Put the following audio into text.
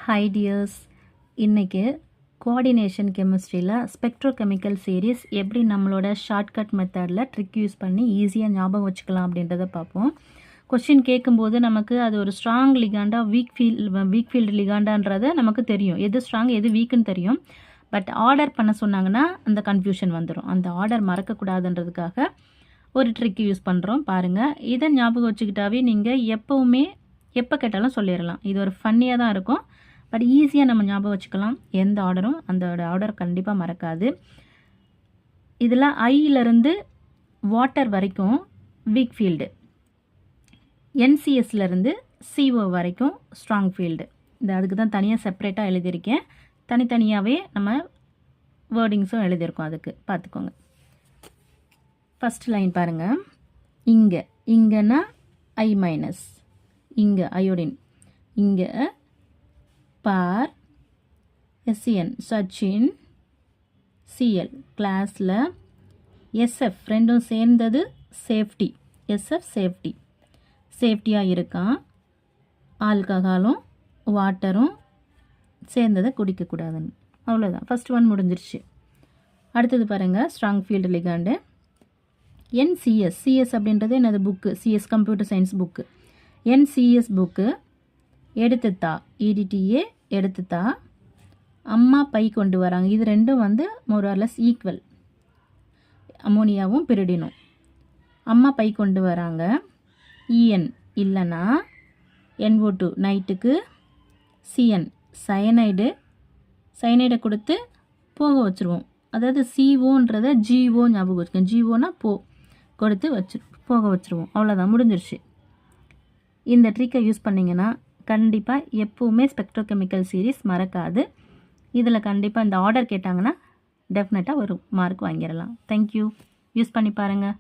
High tears, இன்றைக்கி coordination கெமிஸ்ட்ரியில் spectrochemical series எப்படி நம்மளோட ஷார்ட்கட் மெத்தடில் ட்ரிக் யூஸ் பண்ணி ஈஸியாக ஞாபகம் வச்சுக்கலாம் அப்படின்றத பார்ப்போம். கொஸ்டின் கேட்கும்போது நமக்கு அது ஒரு ஸ்ட்ராங் லிகாண்டா வீக் ஃபீல்டு லிகாண்டான்றதை நமக்கு தெரியும். எது ஸ்ட்ராங் எது வீக்குன்னு தெரியும். பட் ஆர்டர் பண்ண சொன்னாங்கன்னா அந்த கன்ஃபியூஷன் வந்துடும். அந்த ஆர்டர் மறக்கக்கூடாதுன்றதுக்காக ஒரு ட்ரிக் யூஸ் பண்ணுறோம். பாருங்கள், இதை ஞாபகம் வச்சுக்கிட்டாவே நீங்கள் எப்போ கேட்டாலும் சொல்லிடலாம். இது ஒரு ஃபன்னியாக தான் இருக்கும், பட் ஈஸியாக நம்ம ஞாபகம் வச்சுக்கலாம். எந்த ஆர்டரும் அந்த ஆர்டர் கண்டிப்பாக மறக்காது. இதில் ஐயிலேருந்து வாட்டர் வரைக்கும் வீக் ஃபீல்டு, என்சிஎஸ்லேருந்து CO வரைக்கும் ஸ்ட்ராங் ஃபீல்டு. இந்த அதுக்கு தான் தனியாக செப்பரேட்டாக எழுதியிருக்கேன். தனித்தனியாகவே நம்ம வேர்டிங்ஸும் எழுதியிருக்கோம். அதுக்கு பார்த்துக்கோங்க. ஃபஸ்ட் லைன் பாருங்கள். இங்கேனா I மைனஸ், இங்கே அயோடின், இங்கே பார் SN சச்சின், CL கிளாஸில், SF ரெண்டும் சேர்ந்தது சேஃப்டி, SF சேஃப்டியாக இருக்கான். ஆல்கஹாலும் வாட்டரும் சேர்ந்ததை குடிக்கக்கூடாதுன்னு. அவ்வளோதான், ஃபஸ்ட் ஒன் முடிஞ்சிருச்சு. அடுத்தது பாருங்கள், strong field ligand NCS. CS அப்படின்றது என்னது? Book, CS computer science book. NCS book எடுத்துத்தா, EDTA எடுத்துத்தா. அம்மா பை கொண்டு வராங்க. இது ரெண்டும் மோரார்லெஸ் ஈக்குவல், அமோனியாவும் பிரிடினும். அம்மா பை கொண்டு வராங்க. EN இல்லைன்னா NO2 நைட்டுக்கு, CN சயனைடை கொடுத்து போக வச்சுருவோம். அதாவது COன்றதை GO ஞாபகம் வச்சுக்கோங்க. GOனா கொடுத்து போக வச்சுருவோம். அவ்வளோதான், முடிஞ்சிருச்சு. இந்த ட்ரிக்கை யூஸ் பண்ணிங்கன்னா கண்டிப்பாக எப்போவுமே ஸ்பெக்ட்ரோகெமிக்கல் சீரீஸ் மறக்காது. இதில் கண்டிப்பாக இந்த ஆர்டர் கேட்டாங்கன்னா டெஃபினட்டாக ஒரு மார்க் வாங்கிடலாம். தேங்க்யூ. யூஸ் பண்ணி பாருங்கள்.